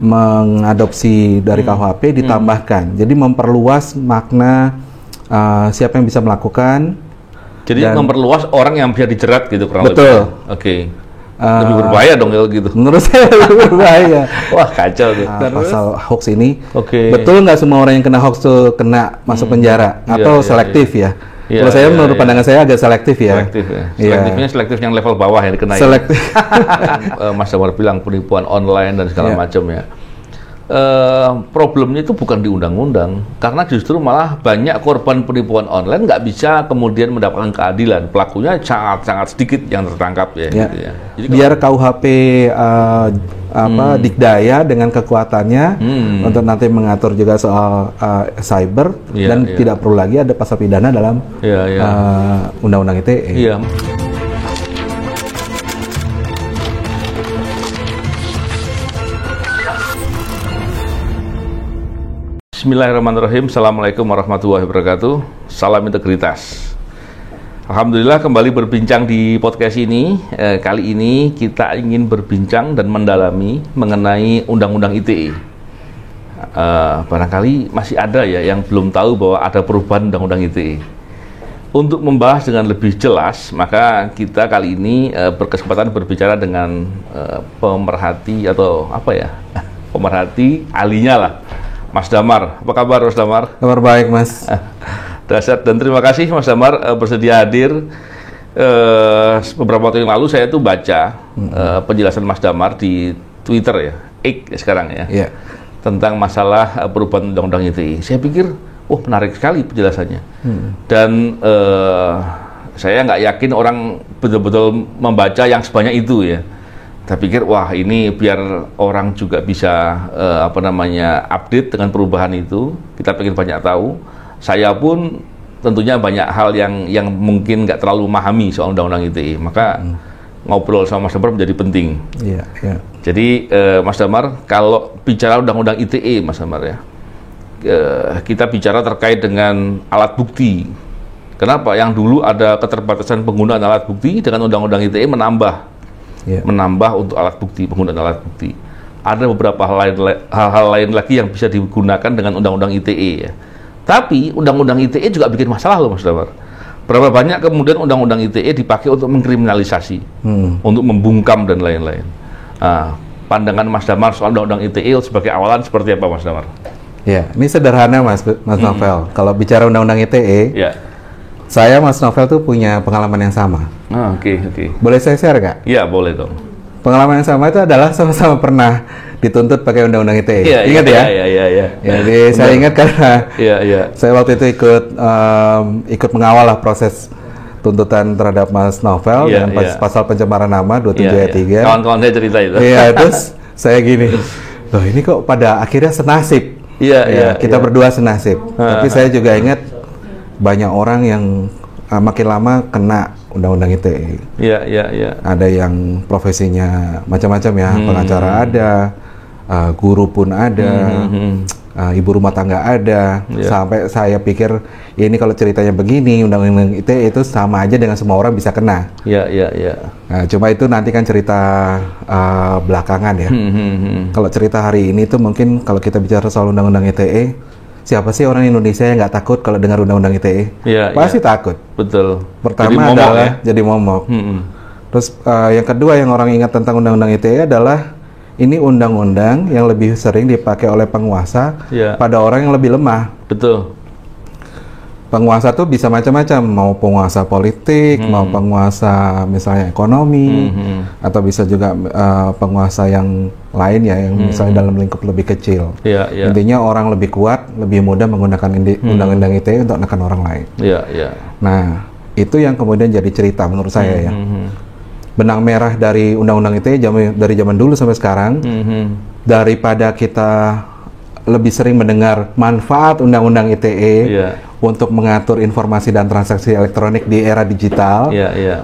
mengadopsi dari KUHP ditambahkan. Jadi memperluas makna siapa yang bisa melakukan. Jadi memperluas orang yang bisa dijerat gitu kurang lebih. Betul. Oke. Lebih berbahaya dong kalau gitu. Menurut saya lebih berbahaya. Wah, kacau tuh. Pasal hoax ini. Oke. Betul nggak semua orang yang kena hoax tuh kena masuk penjara atau selektif ya? Kalau saya menurut pandangan saya agak selektif ya. Selektif ya. Selektifnya selektif yang level bawah yang dikenai. Selektif. Mas Damar bilang penipuan online dan segala macam ya. Problemnya itu bukan di undang-undang, karena justru malah banyak korban penipuan online nggak bisa kemudian mendapatkan keadilan. Pelakunya sangat sedikit yang tertangkap ya. Gitu ya. Jadi biar KUHP dikdaya dengan kekuatannya untuk nanti mengatur juga soal cyber dan tidak perlu lagi ada pasal pidana dalam Undang-Undang ITE. Iya. Bismillahirrahmanirrahim. Assalamualaikum warahmatullahi wabarakatuh. Salam integritas. Alhamdulillah kembali berbincang di podcast ini. Kali ini kita ingin berbincang dan mendalami mengenai Undang-Undang ITE. Barangkali masih ada ya yang belum tahu bahwa ada perubahan Undang-Undang ITE. Untuk membahas dengan lebih jelas, maka kita kali ini berkesempatan berbicara dengan pemerhati atau pemerhati ahlinya lah. Mas Damar, apa kabar Mas Damar? Kabar baik Mas. Dahsyat, dan terima kasih Mas Damar bersedia hadir. Beberapa waktu yang lalu saya tuh baca penjelasan Mas Damar di Twitter ya, X sekarang ya, tentang masalah perubahan Undang-Undang ITE. Saya pikir, menarik sekali penjelasannya. Dan saya nggak yakin orang betul-betul membaca yang sebanyak itu ya. Saya pikir, ini biar orang juga bisa update dengan perubahan itu. Kita pengen banyak tahu. Saya pun tentunya banyak hal yang mungkin nggak terlalu memahami soal Undang-Undang ITE. Maka ngobrol sama Mas Damar menjadi penting. Jadi Mas Damar, kalau bicara Undang-Undang ITE, Mas Damar ya, kita bicara terkait dengan alat bukti. Kenapa? Yang dulu ada keterbatasan penggunaan alat bukti, dengan Undang-Undang ITE menambah untuk alat bukti, penggunaan alat bukti. Ada beberapa hal lain lagi yang bisa digunakan dengan Undang-Undang ITE ya. Tapi Undang-Undang ITE juga bikin masalah loh Mas Damar. Berapa banyak kemudian Undang-Undang ITE dipakai untuk mengkriminalisasi, untuk membungkam dan lain-lain. Pandangan Mas Damar soal Undang-Undang ITE sebagai awalan seperti apa Mas Damar? Ya, ini sederhana Mas Novel. Kalau bicara Undang-Undang ITE, saya Mas Novel tuh punya pengalaman yang sama. Oke. Boleh saya share nggak? Iya, boleh dong. Pengalaman yang sama itu adalah sama-sama pernah dituntut pakai Undang-Undang ITE. Ingat ya? Iya. Jadi saya ingat karena saya waktu itu ikut mengawal lah proses tuntutan terhadap Mas Novel dengan pasal pencemaran nama 27 ayat 3. Kawan-kawan saya cerita itu. Iya, terus saya gini, loh ini kok pada akhirnya senasib. Kita berdua senasib. Tapi saya juga ingat banyak orang yang makin lama kena Undang-Undang ITE. Ada yang profesinya macam-macam ya, pengacara ada, guru pun ada, ibu rumah tangga ada. Sampai saya pikir ini kalau ceritanya begini, Undang-Undang ITE itu sama aja dengan semua orang bisa kena. Nah, cuma itu nanti kan cerita belakangan ya. Kalau cerita hari ini tuh mungkin kalau kita bicara soal Undang-Undang ITE, siapa sih orang Indonesia yang nggak takut kalau dengar Undang-Undang ITE? Pasti takut. Betul. Pertama adalah jadi momok. Terus yang kedua yang orang ingat tentang Undang-Undang ITE adalah ini undang-undang yang lebih sering dipakai oleh penguasa pada orang yang lebih lemah. Betul. Penguasa tuh bisa macam-macam, mau penguasa politik, mau penguasa misalnya ekonomi, atau bisa juga penguasa yang lain ya, yang misalnya dalam lingkup lebih kecil. Intinya orang lebih kuat, lebih mudah menggunakan Undang-Undang ITE untuk menekan orang lain. Nah, itu yang kemudian jadi cerita menurut saya ya. Benang merah dari Undang-Undang ITE dari zaman dulu sampai sekarang, daripada kita lebih sering mendengar manfaat Undang-Undang ITE untuk mengatur informasi dan transaksi elektronik di era digital,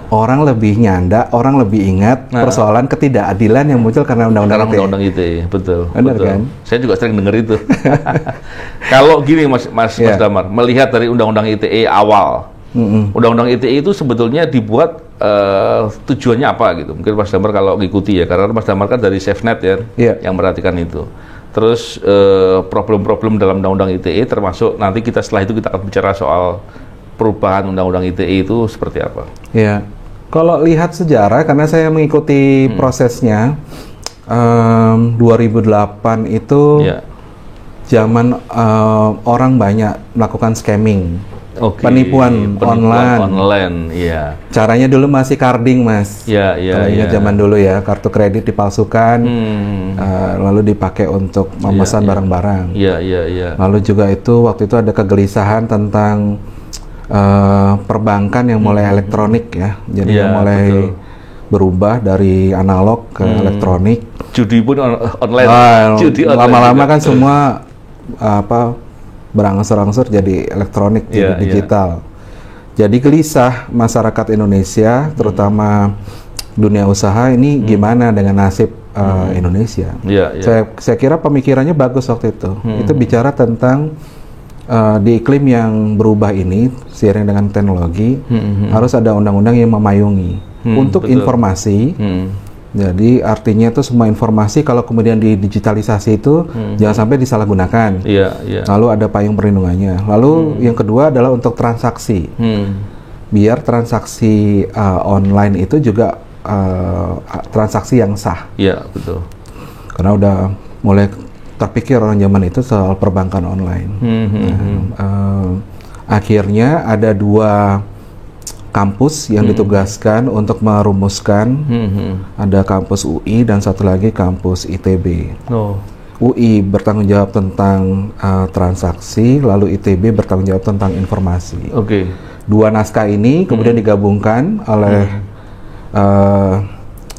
orang lebih nyanda, orang lebih ingat persoalan ketidakadilan yang muncul karena Undang-Undang ITE. Betul. Benar kan? Saya juga sering dengar itu. Kalau gini Mas Damar, melihat dari Undang-Undang ITE awal, Undang-Undang ITE itu sebetulnya dibuat tujuannya apa gitu. Mungkin Mas Damar kalau ngikuti ya, karena Mas Damar kan dari SafeNet ya, yang merhatikan itu. Terus problem-problem dalam undang-undang ITE, termasuk nanti setelah itu kita akan bicara soal perubahan undang-undang ITE itu seperti apa. Ya, kalau lihat sejarah, karena saya mengikuti prosesnya, 2008 itu zaman orang banyak melakukan scamming. Penipuan online. Iya. Caranya dulu masih carding, Mas. Iya. Kalau ingat zaman dulu ya, kartu kredit dipalsukan, lalu dipakai untuk memesan barang-barang. Iya. Lalu juga waktu itu ada kegelisahan tentang perbankan yang mulai elektronik ya, jadi mulai berubah dari analog ke elektronik. Judi pun online. Lama-lama kan semua berangsur-angsur jadi elektronik, jadi digital. Jadi gelisah masyarakat Indonesia, terutama dunia usaha ini gimana dengan nasib Indonesia. Saya kira pemikirannya bagus waktu itu. Itu bicara tentang di iklim yang berubah ini, seiring dengan teknologi, harus ada undang-undang yang memayungi untuk informasi. Jadi artinya itu semua informasi kalau kemudian didigitalisasi itu jangan sampai disalahgunakan. Lalu ada payung perlindungannya. Lalu yang kedua adalah untuk transaksi. Biar transaksi online itu juga transaksi yang sah. Iya, betul. Karena udah mulai terpikir orang zaman itu soal perbankan online. Akhirnya ada 2 kampus yang ditugaskan untuk merumuskan, ada kampus UI dan satu lagi kampus ITB. UI bertanggung jawab tentang transaksi, lalu ITB bertanggung jawab tentang informasi. 2 naskah ini kemudian digabungkan oleh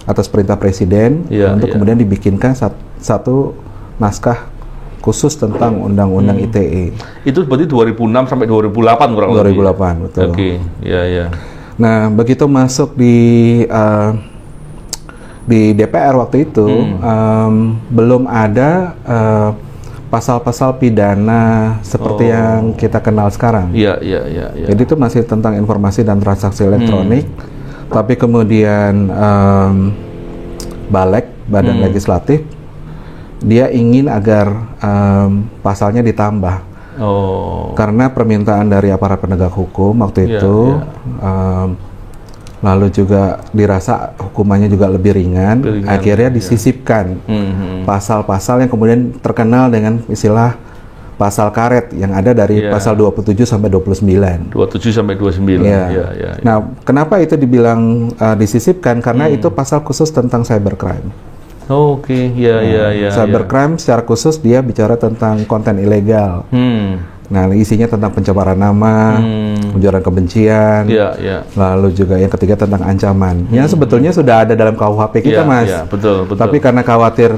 atas perintah Presiden untuk kemudian dibikinkan satu naskah khusus tentang undang-undang ITE. Itu berarti 2006 sampai 2008 kurang lebih. 2008, betul. Iya. Nah, begitu masuk di DPR waktu itu, belum ada pasal-pasal pidana seperti yang kita kenal sekarang. Iya. Jadi itu masih tentang informasi dan transaksi elektronik. Tapi kemudian Badan Legislatif, dia ingin agar pasalnya ditambah. Karena permintaan dari aparat penegak hukum waktu itu, lalu juga dirasa hukumannya juga lebih ringan. Akhirnya disisipkan pasal-pasal yang kemudian terkenal dengan istilah pasal karet yang ada dari pasal 27 sampai 29. 27 sampai 29. Nah, kenapa itu dibilang disisipkan? Karena itu pasal khusus tentang cybercrime. Cybercrime secara khusus dia bicara tentang konten ilegal. Nah, isinya tentang pencemaran nama, ujaran kebencian, lalu juga yang ketiga tentang ancaman. Yang sebetulnya sudah ada dalam KUHP kita, Mas. Betul. Tapi karena khawatir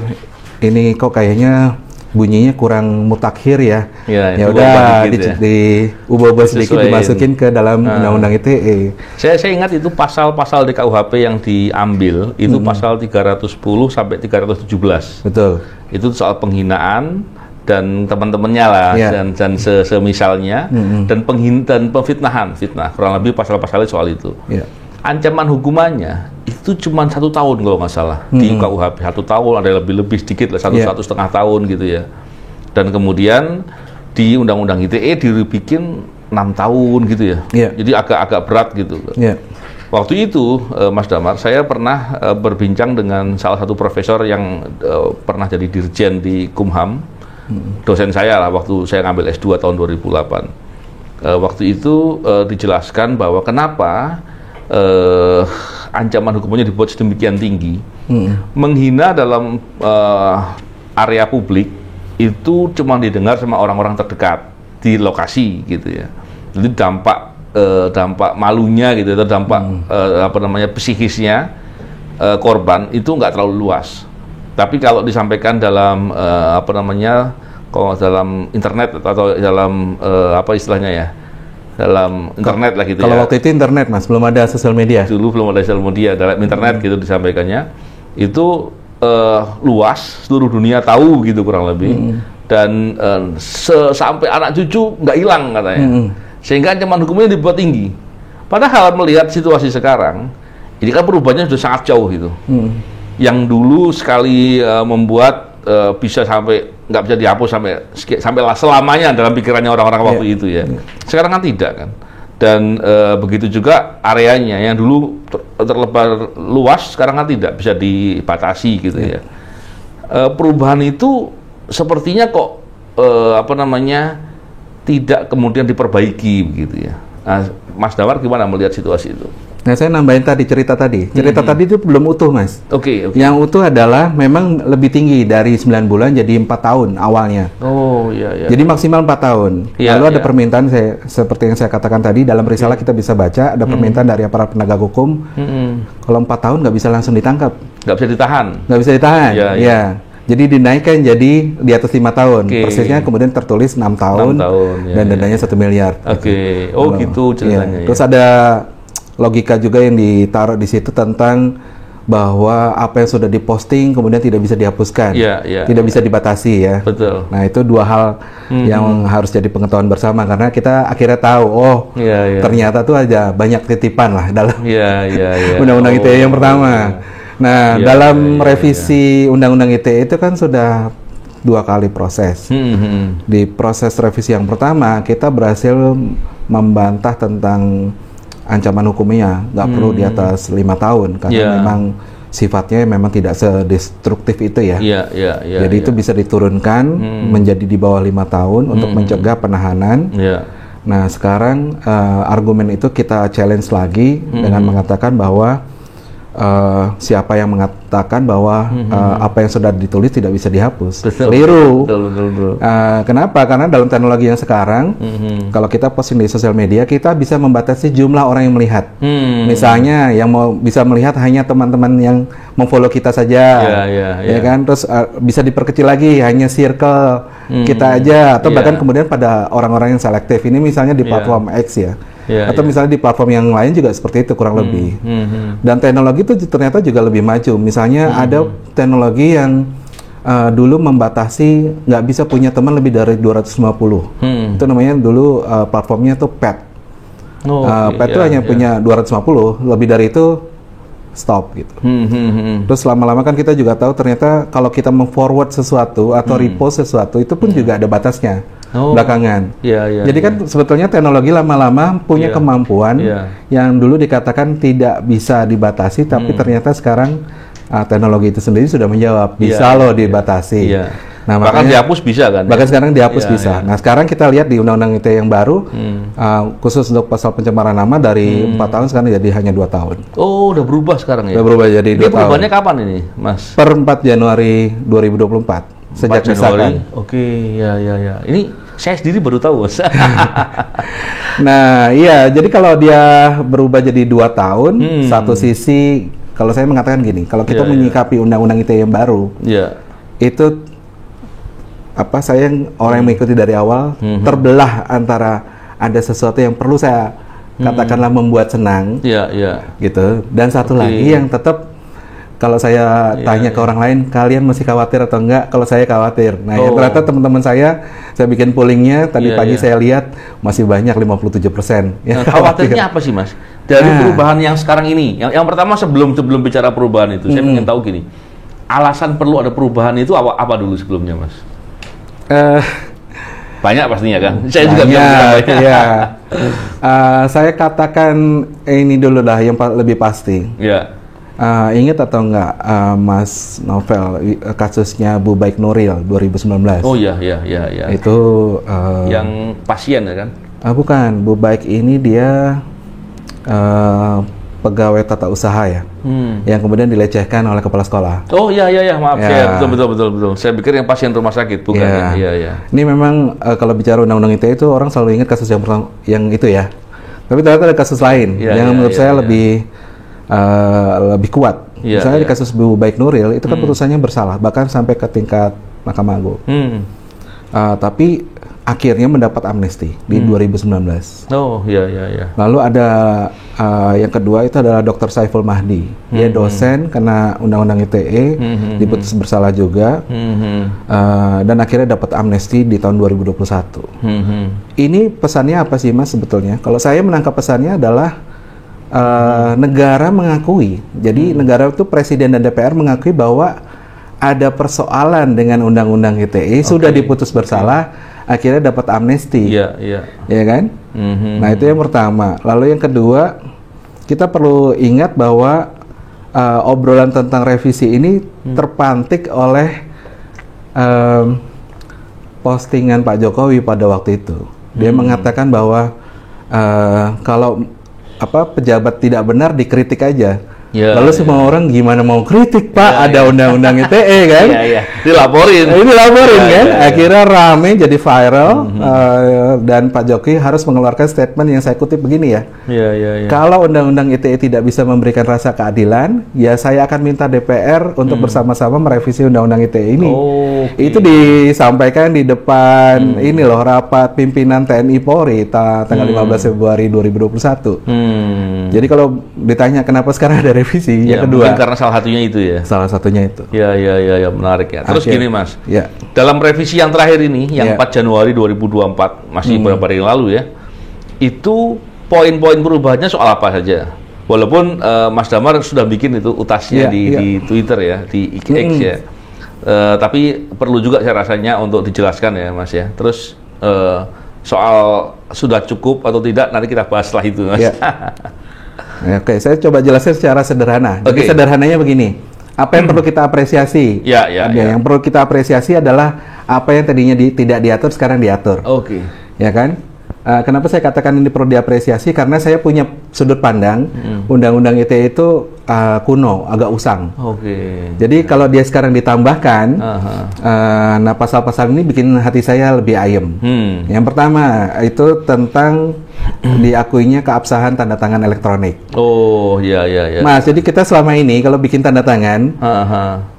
ini kok kayaknya bunyinya kurang mutakhir ya. Ya udah diubah-ubah sedikit, dimasukin ke dalam undang-undang ITE. Saya ingat itu pasal-pasal di KUHP yang diambil itu pasal 310 sampai 317. Betul. Itu soal penghinaan dan teman-temannya lah, dan semisalnya, dan pemfitnahan, kurang lebih pasal-pasalnya soal itu. Ancaman hukumannya itu cuma 1 tahun kalau nggak salah di KUHP. 1 tahun, ada lebih sedikit lah, 1,5 tahun gitu ya. Dan kemudian di Undang-Undang ITE dibikin 6 tahun gitu ya. Jadi agak berat gitu. Waktu itu Mas Damar, saya pernah berbincang dengan salah satu profesor yang pernah jadi dirjen di Kumham, dosen saya lah waktu saya ngambil S2 tahun 2008. Waktu itu dijelaskan bahwa kenapa ancaman hukumnya dibuat sedemikian tinggi. Menghina dalam area publik itu cuma didengar sama orang-orang terdekat di lokasi gitu ya. Jadi dampak malunya gitu, atau dampak psikisnya korban itu nggak terlalu luas. Tapi kalau disampaikan dalam kalau dalam internet atau dalam istilahnya ya, dalam internet lah gitu. Kalau waktu itu internet, Mas, belum ada sosial media. Dulu belum ada sosial media, dalam internet gitu disampaikannya. Itu luas, seluruh dunia tahu gitu kurang lebih. Dan sampai anak cucu nggak hilang katanya. Sehingga ancaman hukumnya dibuat tinggi. Padahal melihat situasi sekarang, Ini kan perubahannya sudah sangat jauh gitu. Yang dulu sekali membuat bisa sampai nggak bisa dihapus sampai selamanya dalam pikirannya orang-orang waktu itu ya. Sekarang kan tidak kan. Dan begitu juga areanya yang dulu terlebar luas, sekarang kan tidak bisa dibatasi gitu ya. Perubahan itu sepertinya kok tidak kemudian diperbaiki begitu ya. Nah, Mas Damar gimana melihat situasi itu? Nah, saya nambahin tadi cerita tadi itu belum utuh, Mas. Oke. Yang utuh adalah memang lebih tinggi dari 9 bulan jadi 4 tahun awalnya. Oh iya. Jadi maksimal 4 tahun. Lalu ada permintaan, seperti yang saya katakan tadi, dalam risalah kita bisa baca ada permintaan dari aparat penegak hukum. Kalau 4 tahun nggak bisa langsung ditangkap. Nggak bisa ditahan. Nggak bisa ditahan. Iya. Jadi dinaikkan jadi di atas 5 tahun. Persisnya kemudian tertulis 6 tahun, dan dendanya 1 miliar. Oke. Oh gitu ceritanya. Terus ada logika juga yang ditaruh di situ tentang bahwa apa yang sudah diposting kemudian tidak bisa dihapuskan, tidak bisa dibatasi ya. Betul. Nah itu dua hal yang harus jadi pengetahuan bersama karena kita akhirnya tahu, ternyata tuh aja banyak titipan lah dalam Undang-Undang ITE yang pertama. Nah dalam revisi Undang-Undang ITE itu kan sudah 2 kali proses. Di proses revisi yang pertama kita berhasil membantah tentang ancaman hukumnya nggak perlu di atas 5 tahun karena memang sifatnya memang tidak sedestruktif itu ya. Jadi itu bisa diturunkan menjadi di bawah 5 tahun untuk mencegah penahanan. Nah sekarang argumen itu kita challenge lagi dengan mengatakan bahwa siapa yang mengatakan bahwa apa yang sudah ditulis tidak bisa dihapus. Keliru. Betul. Kenapa? Karena dalam teknologi yang sekarang, kalau kita posting di sosial media, kita bisa membatasi jumlah orang yang melihat. Misalnya, yang mau bisa melihat hanya teman-teman yang memfollow kita saja, ya kan? Terus bisa diperkecil lagi, hanya circle kita aja, atau bahkan kemudian pada orang-orang yang selektif. Ini misalnya di platform X ya. Atau misalnya di platform yang lain juga seperti itu kurang lebih. Dan teknologi itu ternyata juga lebih maju. Misalnya ada teknologi yang dulu membatasi nggak bisa punya teman lebih dari 250. Itu namanya dulu platformnya tuh pet. Pet itu hanya punya 250, lebih dari itu stop gitu. Terus lama-lama kan kita juga tahu ternyata kalau kita memforward sesuatu atau repost sesuatu itu pun juga ada batasnya. Belakangan. Jadi kan sebetulnya teknologi lama-lama punya kemampuan yang dulu dikatakan tidak bisa dibatasi, tapi ternyata sekarang teknologi itu sendiri sudah menjawab bisa loh dibatasi. Nah, bahkan dihapus bisa kan? Bahkan sekarang dihapus bisa. Nah sekarang kita lihat di Undang-Undang ITE yang baru, khusus untuk pasal pencemaran nama dari 4 tahun sekarang jadi hanya 2 tahun. Oh udah berubah sekarang ya? Udah berubah jadi 2 tahun. Ini perubahannya kapan ini, Mas? Per 4 Januari 2024. Sejak disahkan. Oke, ya. Ini saya sendiri baru tahu, Mas. Nah, iya. Jadi kalau dia berubah jadi 2 tahun, satu sisi, kalau saya mengatakan gini, kalau kita menyikapi Undang-Undang ITE yang baru, itu orang yang mengikuti dari awal terbelah antara ada sesuatu yang perlu saya katakanlah membuat senang, gitu, dan satu lagi yang tetap kalau saya tanya ke orang lain, kalian masih khawatir atau enggak? Kalau saya khawatir. Nah, ya ternyata teman-teman saya bikin pollingnya, tadi pagi saya lihat masih banyak 57%. Nah, khawatirnya apa sih, Mas? Dari perubahan yang sekarang ini, yang pertama sebelum bicara perubahan itu, saya ingin tahu gini, alasan perlu ada perubahan itu apa dulu sebelumnya, Mas? Banyak pastinya kan? Saya juga banyak. Saya katakan ini dulu lah yang lebih pasti. Ingat atau enggak Mas Novel kasusnya Bu Baik Nuril 2019? Oh iya. Itu yang pasien ya kan? Bukan, Bu Baik ini dia pegawai tata usaha ya, yang kemudian dilecehkan oleh kepala sekolah. Oh iya, maaf ya, betul. Saya pikir yang pasien rumah sakit bukan ya. Ini memang kalau bicara Undang-Undang ITE itu orang selalu ingat kasus yang itu ya. Tapi ternyata ada kasus lain yang menurut saya lebih kuat. Misalnya di kasus Bu Baik Nuril itu kan putusannya bersalah bahkan sampai ke tingkat Mahkamah Agung. Tapi akhirnya mendapat amnesti di 2019. Oh iya. Lalu ada yang kedua itu adalah Dr. Saiful Mahdi. Dia dosen kena Undang-Undang ITE, diputus bersalah juga, dan akhirnya dapat amnesti di tahun 2021. Ini pesannya apa sih Mas sebetulnya? Kalau saya menangkap pesannya adalah negara mengakui. Jadi negara itu presiden dan DPR mengakui bahwa ada persoalan dengan undang-undang ITE, sudah diputus bersalah, akhirnya dapat amnesti. Ya kan? Nah, itu yang pertama. Lalu yang kedua, kita perlu ingat bahwa obrolan tentang revisi ini terpantik oleh postingan Pak Jokowi pada waktu itu. Dia mengatakan bahwa kalau pejabat tidak benar dikritik aja. Lalu semua orang gimana mau kritik Pak? Ada undang-undang ITE kan? Dilaporin. Ini laporin kan? Akhirnya rame jadi viral dan Pak Jokowi harus mengeluarkan statement yang saya kutip begini ya. Kalau undang-undang ITE tidak bisa memberikan rasa keadilan, ya saya akan minta DPR untuk bersama-sama merevisi undang-undang ITE ini. Itu disampaikan di depan ini loh, rapat pimpinan TNI Polri tanggal 15 Februari 2021. Jadi kalau ditanya kenapa sekarang ada revisi, yang kedua mungkin karena salah satunya itu ya. Salah satunya itu. Ya, menarik ya. Terus gini Mas, dalam revisi yang terakhir ini, yang 4 Januari 2024, masih beberapa hari yang lalu ya, itu poin-poin perubahannya soal apa saja? Walaupun Mas Damar sudah bikin itu utasnya di Twitter ya, di X ya. Tapi perlu juga saya rasanya untuk dijelaskan ya Mas ya. Terus soal sudah cukup atau tidak nanti kita bahas setelah itu Mas. Oke, saya coba jelasin secara sederhana. Jadi sederhananya begini, apa yang perlu kita apresiasi? Yang perlu kita apresiasi adalah apa yang tadinya tidak diatur sekarang diatur. Ya kan? Kenapa saya katakan ini perlu diapresiasi? Karena saya punya sudut pandang undang-undang ITE itu kuno, agak usang. Jadi kalau dia sekarang ditambahkan, nah pasal-pasal ini bikin hati saya lebih ayem. Yang pertama itu tentang diakuinya keabsahan tanda tangan elektronik. Mas, jadi kita selama ini kalau bikin tanda tangan,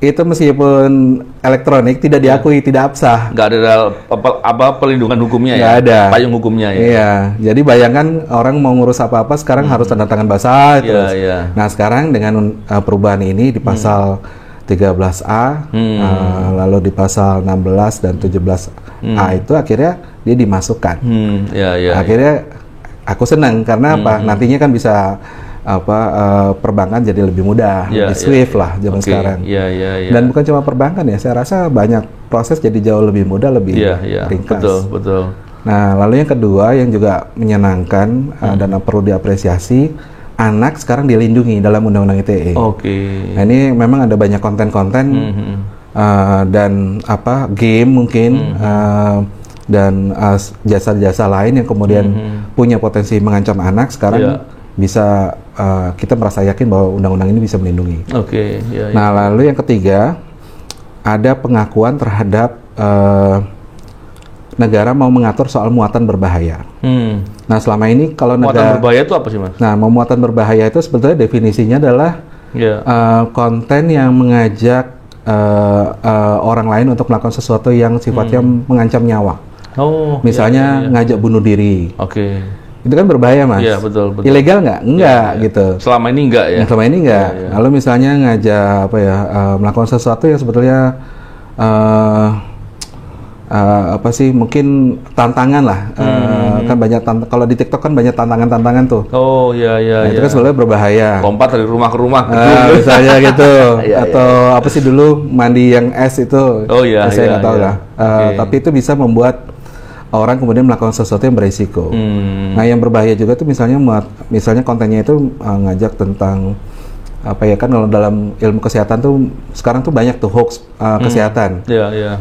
itu meskipun elektronik tidak diakui, tidak absah. Nggak ada pelindungan hukumnya nggak ada. Payung hukumnya ya. Iya, jadi bayangkan orang mau ngurus apa-apa sekarang harus tanda tangan basah terus. Nah sekarang dengan perubahan ini di pasal 13A, lalu di pasal 16 dan 17A itu akhirnya dia dimasukkan. Akhirnya aku senang karena apa? Nantinya kan bisa perbankan jadi lebih mudah, lebih swift lah zaman sekarang. Dan bukan cuma perbankan ya, saya rasa banyak proses jadi jauh lebih mudah, lebih ringkas. Betul. Nah, lalu yang kedua yang juga menyenangkan dan perlu diapresiasi, anak sekarang dilindungi dalam Undang-Undang ITE. Nah, ini memang ada banyak konten-konten dan game mungkin dan jasa-jasa lain yang kemudian punya potensi mengancam anak sekarang bisa kita merasa yakin bahwa undang-undang ini bisa melindungi. Nah, lalu yang ketiga ada pengakuan terhadap negara mau mengatur soal muatan berbahaya. Nah, selama ini kalau muatan berbahaya itu apa sih Mas? Nah, muatan berbahaya itu sebetulnya definisinya adalah konten yang mengajak orang lain untuk melakukan sesuatu yang sifatnya mengancam nyawa. Misalnya ngajak bunuh diri. Itu kan berbahaya Mas. Betul. Ilegal nggak? Enggak gitu. Selama ini enggak ya? Selama ini enggak. Lalu misalnya ngajak melakukan sesuatu yang sebetulnya mungkin tantangan lah. Kan banyak kalau di TikTok kan banyak tantangan tuh. Nah, itu kan sebenarnya berbahaya. Lompat dari rumah ke rumah. Misalnya gitu. Atau apa sih dulu mandi yang es itu. Saya nggak tahu lah. Tapi itu bisa membuat orang kemudian melakukan sesuatu yang berisiko. Nah, yang berbahaya juga tuh misalnya kontennya itu ngajak tentang kan kalau dalam ilmu kesehatan tuh sekarang tuh banyak tuh hoax kesehatan.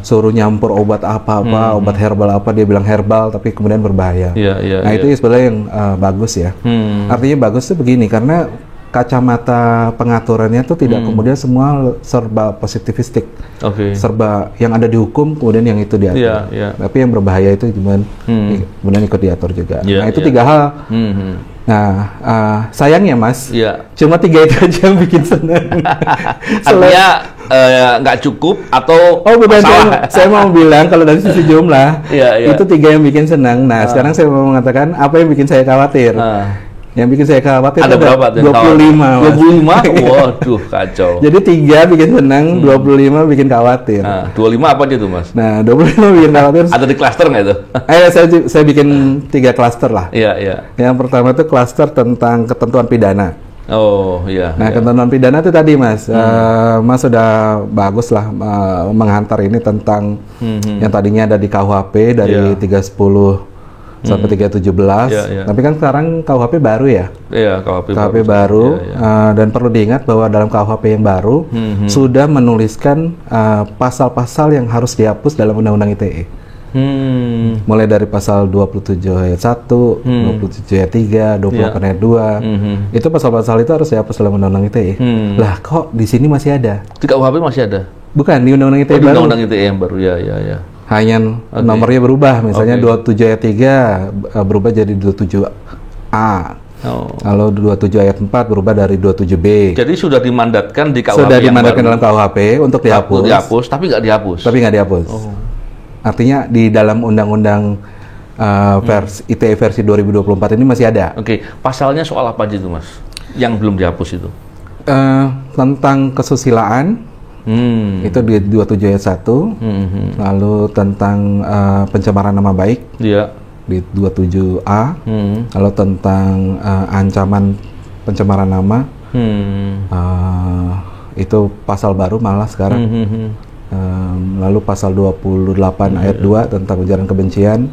Suruh nyampur obat apa-apa, obat herbal apa, dia bilang herbal tapi kemudian berbahaya. Nah, itu sebenarnya yang bagus ya. Artinya bagus tuh begini, karena kacamata pengaturannya tuh tidak kemudian semua serba positivistik. Serba yang ada di hukum kemudian yang itu diatur. Tapi yang berbahaya itu kemudian ikut diatur juga. Nah, itu tiga hal. Nah, sayangnya Mas, cuma 3 itu aja yang bikin senang. Artinya nggak cukup atau bukan, saya mau bilang kalau dari sisi jumlah itu 3 yang bikin senang. Nah, sekarang saya mau mengatakan apa yang bikin saya khawatir. Yang bikin saya khawatir ada berapa? 25. 25? Waduh, kacau. Jadi 3 bikin senang, 25 bikin khawatir. Nah, 25 apa aja tuh, Mas? Nah, 25 bikin khawatir. Ada di klaster nggak itu? Saya bikin 3 klaster lah. Iya, iya. Yang pertama itu klaster tentang ketentuan pidana. Oh, iya. Nah, iya. ketentuan pidana itu tadi, Mas. Mas sudah bagus lah menghantar ini tentang yang tadinya ada di KUHP dari 310 sampai 317. Tapi kan sekarang KUHP baru ya. Iya, KUHP baru. Dan perlu diingat bahwa dalam KUHP yang baru sudah menuliskan pasal-pasal yang harus dihapus dalam Undang-Undang ITE. Mulai dari pasal 27 ayat 1, 27 ayat 3, 28 ayat 2. Itu pasal-pasal itu harus dihapus dalam Undang-Undang ITE. Lah kok di sini masih ada? Di KUHP masih ada? Bukan, di Undang-Undang ITE baru. Di Undang-Undang ITE yang baru, ya. Hanya nomornya berubah, misalnya 27 ayat 3 berubah jadi 27A. Kalau 27 ayat 4 berubah dari 27B. Jadi sudah dimandatkan di KUHP sudah dimandatkan dalam KUHP untuk dihapus. Tapi nggak dihapus. Artinya di dalam Undang-Undang ITE versi 2024 ini masih ada. Oke, pasalnya soal apa aja itu, Mas? Yang belum dihapus itu? Tentang kesusilaan, itu di 27 ayat 1. Lalu tentang pencemaran nama baik, di 27A. Lalu tentang ancaman pencemaran nama, itu pasal baru malah sekarang. Lalu pasal 28 ayat 2 tentang ujaran kebencian,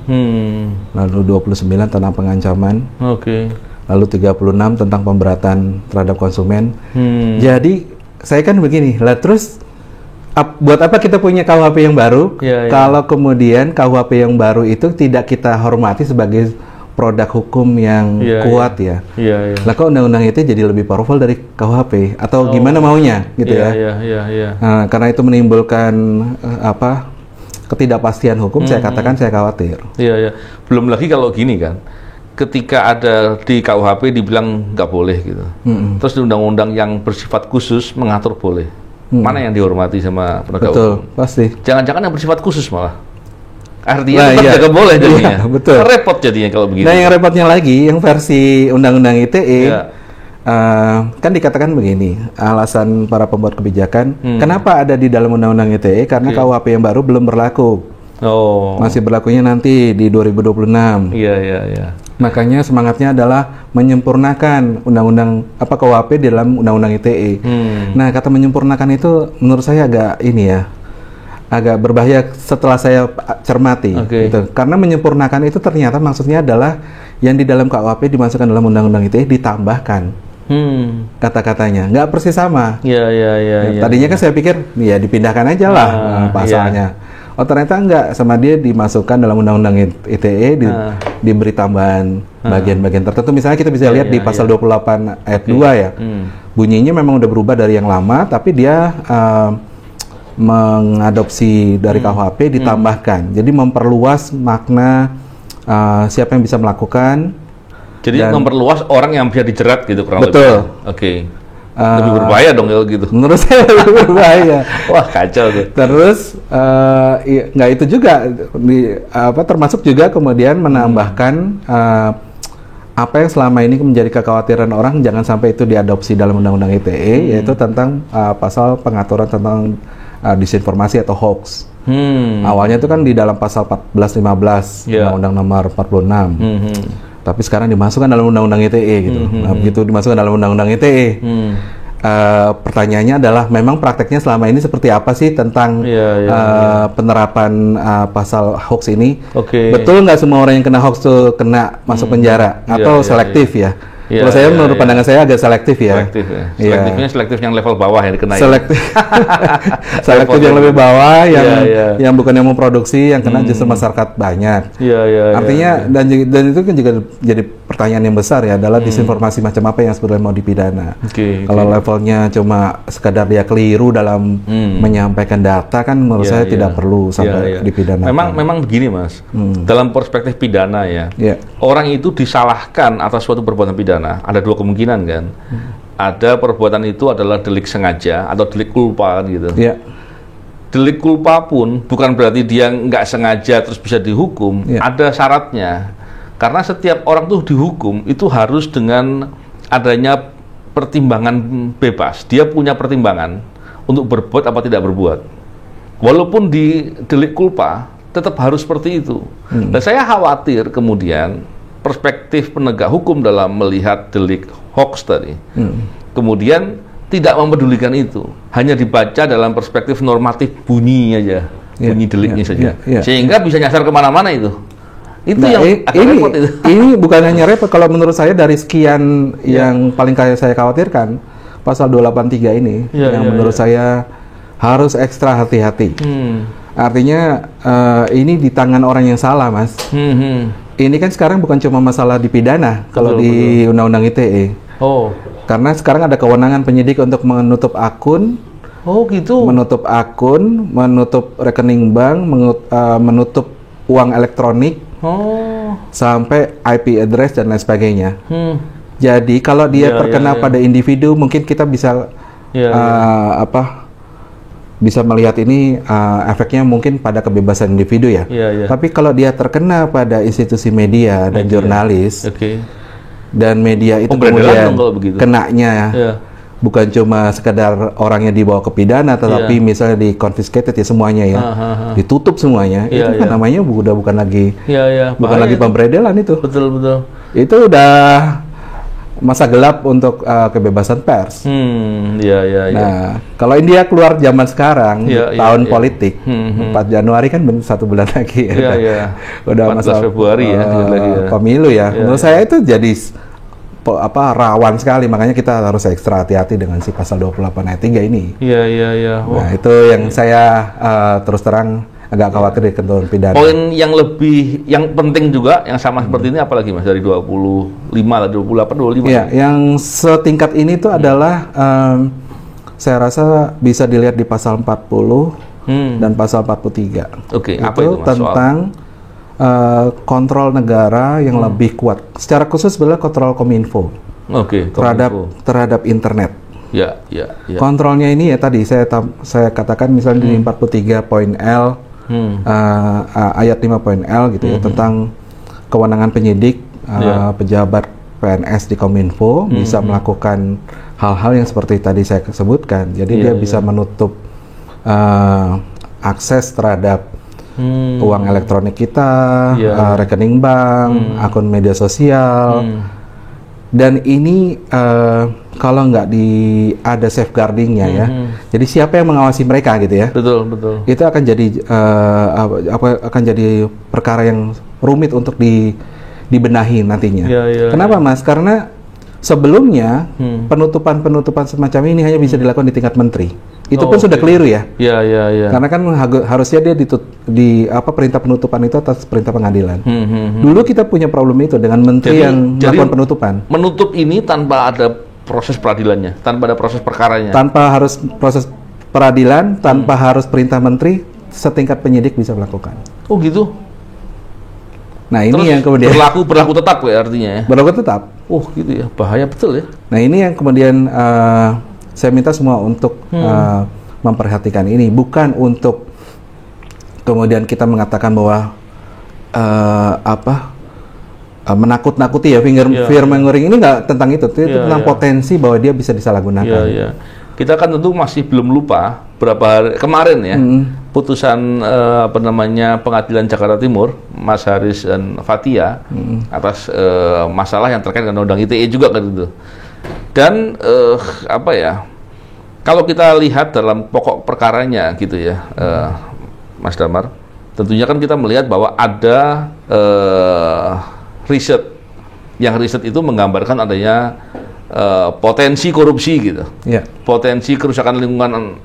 lalu 29 tentang pengancaman, lalu 36 tentang pemberatan terhadap konsumen. Jadi saya kan begini, lah terus buat apa kita punya KUHP yang baru kalau kemudian KUHP yang baru itu tidak kita hormati sebagai produk hukum yang kuat ya. Lah kok undang-undang itu jadi lebih powerful dari KUHP atau gimana maunya gitu ya. Nah, karena itu menimbulkan ketidakpastian hukum, saya katakan saya khawatir. Belum lagi kalau gini kan, ketika ada di KUHP dibilang nggak boleh gitu, terus di undang-undang yang bersifat khusus mengatur boleh, mana yang dihormati sama penegak hukum? Pasti. Jangan-jangan yang bersifat khusus malah. Artinya tetap nggak boleh jadinya. Betul. Repot jadinya kalau begitu. Nah, yang repotnya lagi, yang versi Undang-Undang ITE, kan dikatakan begini, alasan para pembuat kebijakan, kenapa ada di dalam Undang-Undang ITE? Karena KUHP yang baru belum berlaku. Masih berlakunya nanti di 2026. Makanya semangatnya adalah menyempurnakan undang-undang KUHP di dalam undang-undang ITE. Nah, kata menyempurnakan itu menurut saya agak berbahaya setelah saya cermati. Gitu. Karena menyempurnakan itu ternyata maksudnya adalah yang di dalam KUHP dimasukkan dalam undang-undang ITE ditambahkan kata-katanya, nggak persis sama. Tadinya kan saya pikir ya dipindahkan aja lah pasalnya. Oh ternyata enggak, sama dia dimasukkan dalam undang-undang ITE, diberi tambahan bagian-bagian tertentu. Misalnya kita bisa lihat di pasal 28 ayat 2 ya. Bunyinya memang udah berubah dari yang lama, tapi dia mengadopsi dari KUHP ditambahkan. Jadi memperluas makna siapa yang bisa melakukan. Jadi memperluas orang yang bisa dijerat gitu kurang lebih. Betul. Lebih berbahaya dong kalau gitu. Menurut saya lebih berbahaya. Wah kacau tuh. Terus nggak itu juga termasuk juga kemudian menambahkan apa yang selama ini menjadi kekhawatiran orang jangan sampai itu diadopsi dalam undang-undang ITE, yaitu tentang pasal pengaturan tentang disinformasi atau hoax. Awalnya itu kan di dalam pasal 14-15 Undang-Undang Nomor 46. Tapi sekarang dimasukkan dalam Undang-Undang ITE gitu. Nah, begitu dimasukkan dalam Undang-Undang ITE, pertanyaannya adalah memang prakteknya selama ini seperti apa sih tentang penerapan pasal hoax ini? Betul nggak semua orang yang kena hoax tuh kena masuk penjara atau selektif ya? Kalau saya menurut pandangan saya agak selektif ya. Selektifnya selektif yang level bawah yang dikenai. Selektif yang lebih bawah, yang bukan yang memproduksi, yang kena justru masyarakat banyak. Artinya dan itu kan juga jadi pertanyaan yang besar ya, adalah disinformasi macam apa yang sebenarnya mau dipidana. Kalau levelnya cuma sekadar dia keliru dalam menyampaikan data kan menurut saya tidak perlu sampai dipidana. Memang begini Mas, dalam perspektif pidana ya, orang itu disalahkan atas suatu perbuatan pidana. Ada dua kemungkinan kan. Ada perbuatan itu adalah delik sengaja atau delik culpa gitu. Delik culpa pun bukan berarti dia nggak sengaja terus bisa dihukum. Ada syaratnya. Karena setiap orang tuh dihukum itu harus dengan adanya pertimbangan bebas. Dia punya pertimbangan untuk berbuat apa tidak berbuat. Walaupun di delik culpa, tetap harus seperti itu. Dan saya khawatir kemudian perspektif penegak hukum dalam melihat delik hoax tadi, kemudian tidak mempedulikan itu. Hanya dibaca dalam perspektif normatif bunyi aja, bunyi deliknya saja. Sehingga bisa nyasar kemana-mana itu. Itu yang repot itu. Ini bukan hanya repot, kalau menurut saya dari sekian yang paling saya khawatirkan, pasal 283 ini, menurut saya harus ekstra hati-hati. Artinya ini di tangan orang yang salah, Mas. Ini kan sekarang bukan cuma masalah di pidana, kalau di Undang-Undang ITE. Karena sekarang ada kewenangan penyidik untuk menutup akun. Menutup akun, menutup rekening bank, menutup uang elektronik, sampai IP address dan lain sebagainya. Jadi kalau dia terkena pada individu, mungkin kita bisa bisa melihat ini efeknya mungkin pada kebebasan individu ya. Tapi kalau dia terkena pada institusi media dan jurnalis, dan media itu kemudian kenanya bukan cuma sekedar orangnya dibawa ke pidana, tetapi misalnya di confiscated ya semuanya ya, ditutup semuanya, itu kan namanya bukan lagi lagi pemberedelan itu. Betul. Itu udah masa gelap untuk kebebasan pers. Nah, kalau India keluar zaman sekarang, tahun politik, 4 Januari kan 1 bulan lagi ya. Udah masa Februari pemilu ya. Menurut saya itu jadi rawan sekali, makanya kita harus ekstra hati-hati dengan si pasal 28 ayat 3 ini. Nah, itu yang saya terus terang agak khawatir di ketentuan pidana. Poin yang penting juga yang sama seperti ini apalagi Mas, dari 25 lah, 28, 25. Iya, yang setingkat ini tuh adalah saya rasa bisa dilihat di pasal 40 dan pasal 43. Apa itu Mas, tentang kontrol negara yang lebih kuat. Secara khusus sebenarnya kontrol Kominfo. Terhadap internet. Kontrolnya ini ya tadi saya katakan misalnya di 43.L ayat 5.L gitu ya, tentang kewenangan penyidik pejabat PNS di Kominfo bisa melakukan hal-hal yang seperti tadi saya sebutkan. Jadi dia bisa menutup akses terhadap uang elektronik kita, rekening bank, akun media sosial, dan ini kalau nggak ada safeguardingnya ya, jadi siapa yang mengawasi mereka gitu ya? Betul. Itu akan jadi perkara yang rumit untuk dibenahi nantinya. Kenapa Mas? Karena sebelumnya penutupan semacam ini hanya bisa dilakukan di tingkat menteri. Itu pun sudah keliru ya. Karena kan harusnya dia perintah penutupan itu atas perintah pengadilan. Dulu kita punya problem itu dengan menteri yang melakukan penutupan. Menutup ini tanpa ada proses peradilannya, tanpa ada proses perkaranya. Tanpa harus proses peradilan, tanpa harus perintah menteri, setingkat penyidik bisa melakukan. Oh gitu. Nah, ini terus yang kemudian berlaku tetap ya artinya ya. Berlaku tetap. Oh gitu ya, bahaya betul ya. Nah, ini yang kemudian saya minta semua untuk memperhatikan ini, bukan untuk kemudian kita mengatakan bahwa menakut-nakuti ya, fear mongering ini nggak tentang itu tentang potensi bahwa dia bisa disalahgunakan. Kita kan tentu masih belum lupa berapa hari kemarin ya putusan Pengadilan Jakarta Timur, Mas Haris dan Fathia atas masalah yang terkait dengan Undang ITE juga kan itu. Dan kalau kita lihat dalam pokok perkaranya gitu ya, Mas Damar, tentunya kan kita melihat bahwa ada riset itu menggambarkan adanya potensi korupsi gitu, potensi kerusakan lingkungan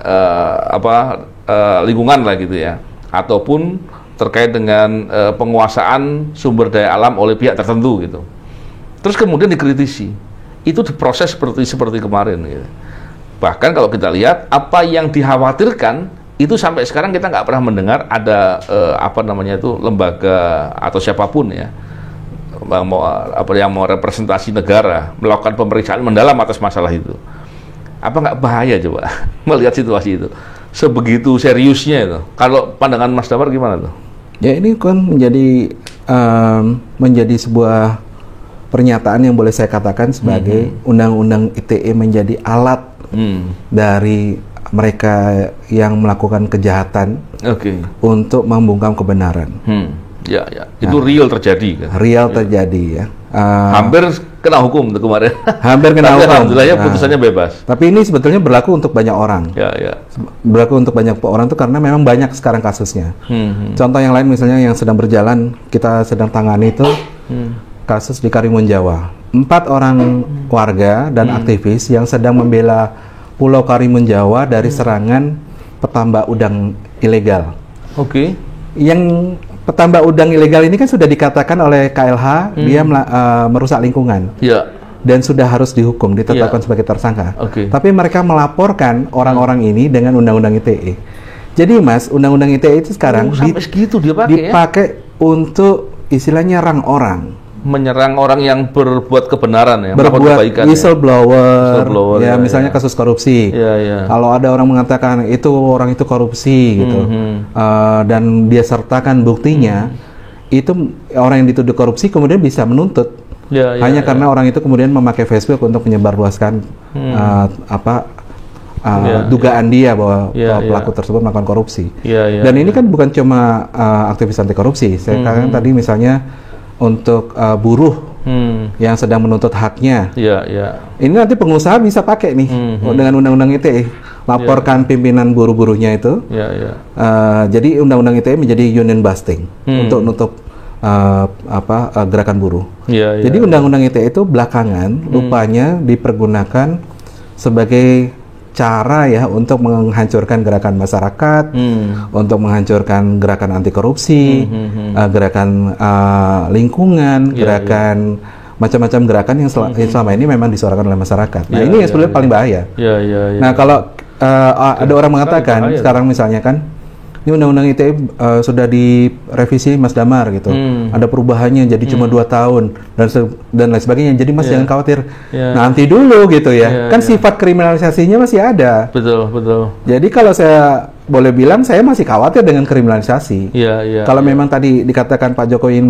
lingkungan lah gitu ya, ataupun terkait dengan penguasaan sumber daya alam oleh pihak tertentu gitu. Terus kemudian dikritisi, itu diproses seperti kemarin gitu. Bahkan kalau kita lihat apa yang dikhawatirkan itu sampai sekarang kita nggak pernah mendengar ada lembaga atau siapapun ya yang mau representasi negara melakukan pemeriksaan mendalam atas masalah itu. Apa nggak bahaya coba melihat situasi itu sebegitu seriusnya itu? Kalau pandangan Mas Damar gimana tuh? Ya, ini kan menjadi menjadi sebuah pernyataan yang boleh saya katakan sebagai undang-undang ITE menjadi alat dari mereka yang melakukan kejahatan untuk membungkam kebenaran. Ya, ya. Itu real terjadi kan? Real terjadi ya. Hampir kena hukum tuh kemarin. Hampir kena hukum. Alhamdulillahnya putusannya bebas. Tapi ini sebetulnya berlaku untuk banyak orang. Ya, ya. Berlaku untuk banyak orang tuh karena memang banyak sekarang kasusnya. Contoh yang lain misalnya yang sedang berjalan, kita sedang tangani itu kasus di Karimun Jawa. 4 orang warga dan aktivis yang sedang membela Pulau Karimun Jawa dari serangan petambak udang ilegal. Yang petambak udang ilegal ini kan sudah dikatakan oleh KLH dia merusak lingkungan. Dan sudah harus dihukum, ditetapkan sebagai tersangka. Tapi mereka melaporkan orang-orang ini dengan undang-undang ITE. Jadi Mas, undang-undang ITE itu sekarang sampai segitu dipakai untuk istilahnya nyerang orang. Menyerang orang yang berbuat kebenaran ya, berbuat whistleblower ya, misalnya kasus korupsi. Kalau ada orang mengatakan itu orang itu korupsi gitu, dan dia sertakan buktinya, itu orang yang dituduh korupsi kemudian bisa menuntut hanya karena orang itu kemudian memakai Facebook untuk menyebarluaskan dugaan dia bahwa pelaku tersebut melakukan korupsi. Dan ini kan bukan cuma aktivis anti korupsi. Saya katakan tadi misalnya untuk buruh yang sedang menuntut haknya. Ini nanti pengusaha bisa pakai nih dengan undang-undang ITE, laporkan pimpinan buruh-buruhnya itu. Jadi undang-undang ITE menjadi union busting untuk nutup gerakan buruh. Jadi undang-undang ITE itu belakangan rupanya dipergunakan sebagai cara ya untuk menghancurkan gerakan masyarakat, untuk menghancurkan gerakan anti korupsi, gerakan lingkungan, gerakan macam-macam gerakan yang selama ini memang disuarakan oleh masyarakat. Nah ini yang sebenarnya paling bahaya. Nah kalau ada orang mengatakan sekarang misalnya kan, ini undang-undang ITE sudah direvisi Mas Damar gitu, ada perubahannya jadi cuma 2 tahun dan lain sebagainya. Jadi Mas jangan khawatir, nanti dulu gitu ya. Kan sifat kriminalisasinya masih ada. Betul. Jadi kalau saya boleh bilang, saya masih khawatir dengan kriminalisasi. Kalau memang tadi dikatakan Pak Jokowi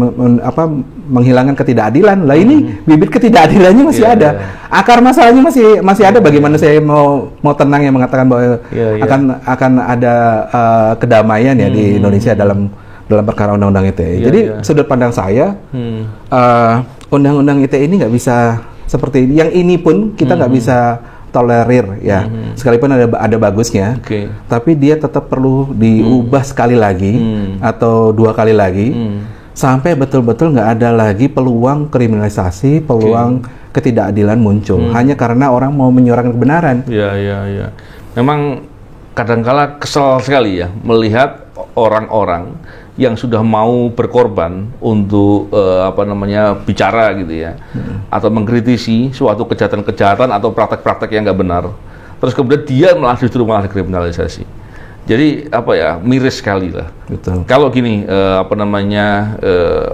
menghilangkan ketidakadilan, lah ini bibit ketidakadilannya masih ada. Akar masalahnya masih ada. Bagaimana saya mau tenang yang mengatakan bahwa akan ada kedamaian ya di Indonesia dalam perkara undang-undang ITE. Jadi sudut pandang saya, undang-undang ITE ini nggak bisa seperti ini. Yang ini pun kita nggak bisa tolerir ya, sekalipun ada bagusnya, tapi dia tetap perlu diubah sekali lagi atau 2 kali lagi sampai betul-betul nggak ada lagi peluang kriminalisasi, peluang ketidakadilan muncul hanya karena orang mau menyuarakan kebenaran. Memang kadangkala kesel sekali ya melihat orang-orang yang sudah mau berkorban untuk bicara gitu ya, atau mengkritisi suatu kejahatan-kejahatan atau praktek-praktek yang nggak benar, terus kemudian dia justru malah dikriminalisasi. Jadi miris sekali lah. Kalau gini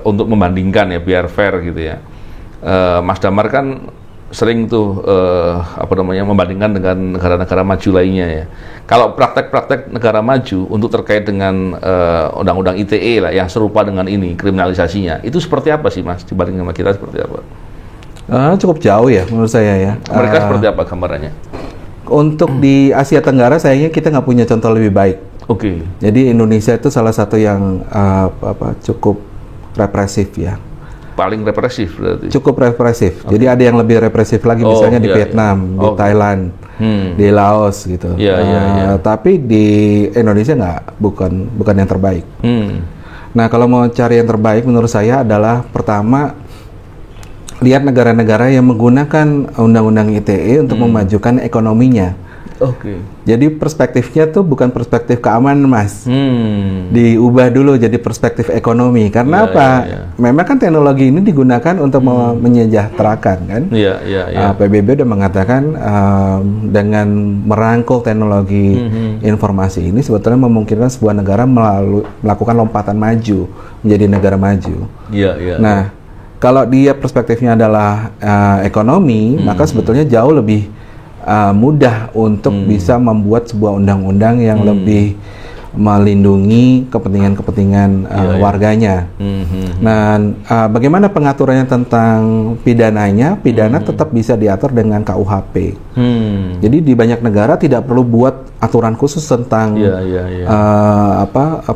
untuk membandingkan ya biar fair gitu ya, Mas Damar kan sering tuh membandingkan dengan negara-negara maju lainnya ya. Kalau praktek-praktek negara maju untuk terkait dengan undang-undang ITE lah yang serupa dengan ini kriminalisasinya, itu seperti apa sih Mas dibanding sama kita, seperti apa? Cukup jauh ya menurut saya ya. Mereka seperti apa gambarannya? Untuk di Asia Tenggara sayangnya kita nggak punya contoh lebih baik. Jadi Indonesia itu salah satu yang cukup represif ya. Paling represif berarti. Cukup represif. Jadi ada yang lebih represif lagi, misalnya di Vietnam, di Thailand, di Laos gitu. Tapi di Indonesia bukan yang terbaik. Nah kalau mau cari yang terbaik menurut saya adalah pertama, lihat negara-negara yang menggunakan undang-undang ITE untuk memajukan ekonominya. Jadi perspektifnya tuh bukan perspektif keamanan Mas, diubah dulu jadi perspektif ekonomi. Karena memang kan teknologi ini digunakan untuk menyejahterakan kan. PBB udah mengatakan dengan merangkul teknologi informasi ini sebetulnya memungkinkan sebuah negara melakukan lompatan maju menjadi negara maju. Nah kalau dia perspektifnya adalah ekonomi, maka sebetulnya jauh lebih mudah untuk bisa membuat sebuah undang-undang yang lebih melindungi kepentingan-kepentingan warganya. Dan bagaimana pengaturannya tentang pidananya? Pidana tetap bisa diatur dengan KUHP. Jadi di banyak negara tidak perlu buat aturan khusus tentang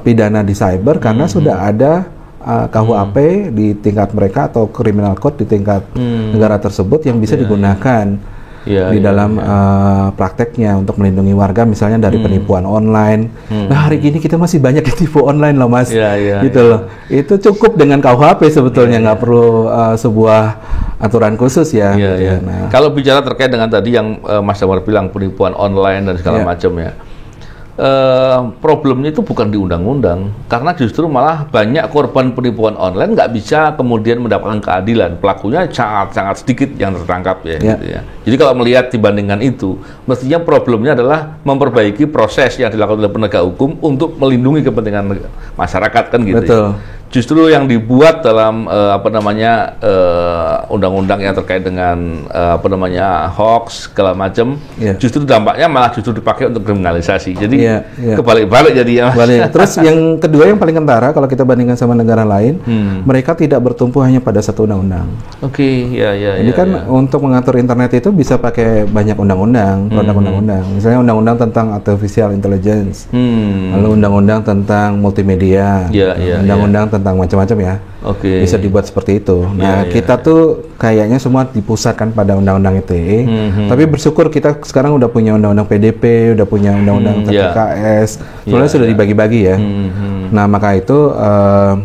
pidana di cyber karena sudah ada KUHP di tingkat mereka atau criminal code di tingkat negara tersebut yang bisa digunakan dalam prakteknya untuk melindungi warga misalnya dari penipuan online. Nah hari ini kita masih banyak ditipu online loh Mas, loh. Itu cukup dengan KUHP sebetulnya, nggak perlu sebuah aturan khusus ya. Nah, kalau bicara terkait dengan tadi yang Mas Damar bilang penipuan online dan segala macam ya. Problemnya itu bukan di undang-undang, karena justru malah banyak korban penipuan online nggak bisa kemudian mendapatkan keadilan. Pelakunya sangat sedikit yang tertangkap gitu ya. Jadi kalau melihat dibandingkan itu, mestinya problemnya adalah memperbaiki proses yang dilakukan oleh penegak hukum untuk melindungi kepentingan masyarakat kan gitu. Betul. Justru yang dibuat dalam undang-undang yang terkait dengan hoax segala macam, justru dampaknya malah justru dipakai untuk kriminalisasi. Jadi kebalik-balik jadi ya. Terus yang kedua yang paling kentara kalau kita bandingkan sama negara lain, mereka tidak bertumpu hanya pada satu undang-undang. Jadi untuk mengatur internet itu bisa pakai banyak undang-undang, produk undang-undang. Misalnya undang-undang tentang artificial intelligence, lalu undang-undang tentang multimedia, undang-undang tentang macam-macam ya. Bisa dibuat seperti itu. Nah, kita tuh kayaknya semua dipusatkan pada undang-undang ITE. Tapi bersyukur kita sekarang udah punya undang-undang PDP, udah punya undang-undang TPKS. Sebenarnya sudah dibagi-bagi ya. Nah, maka itu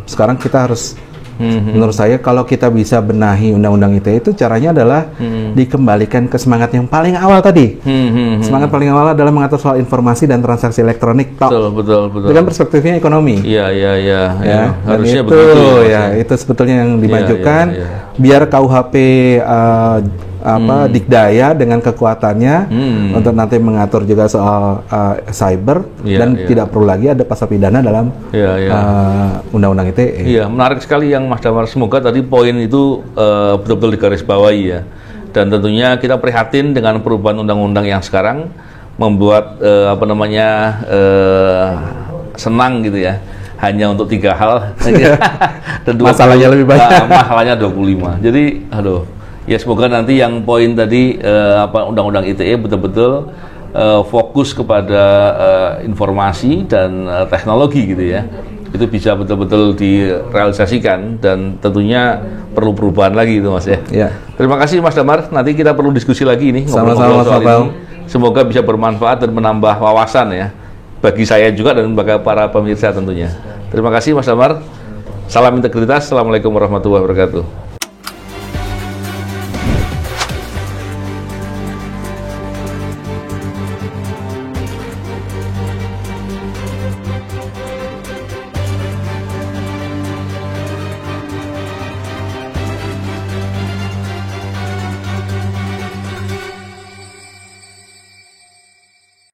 sekarang kita harus menurut saya kalau kita bisa benahi undang-undang ITE itu caranya adalah dikembalikan ke semangat yang paling awal tadi. Semangat paling awal adalah mengatur soal informasi dan transaksi elektronik. Betul. Dengan perspektifnya ekonomi. Harusnya itu, begitu itu sebetulnya yang dimajukan. Biar KUHP dikdaya dengan kekuatannya untuk nanti mengatur juga soal cyber dan tidak perlu lagi ada pasal pidana dalam undang-undang ITE. Menarik sekali yang Mas Damar. Semoga tadi poin itu betul-betul digarisbawahi ya. Dan tentunya kita prihatin dengan perubahan undang-undang yang sekarang membuat senang gitu ya. Hanya untuk 3 hal. Dan masalahnya lebih banyak. Masalahnya 25. Jadi ya semoga nanti yang poin tadi undang-undang ITE betul-betul fokus kepada informasi dan teknologi gitu ya. Itu bisa betul-betul direalisasikan dan tentunya perlu perubahan lagi itu Mas ya. Terima kasih Mas Damar. Nanti kita perlu diskusi lagi ini ngobrol-ngobrol soal ini. Semoga bisa bermanfaat dan menambah wawasan ya bagi saya juga dan bagi para pemirsa tentunya. Terima kasih Mas Damar. Salam integritas. Assalamualaikum warahmatullahi wabarakatuh.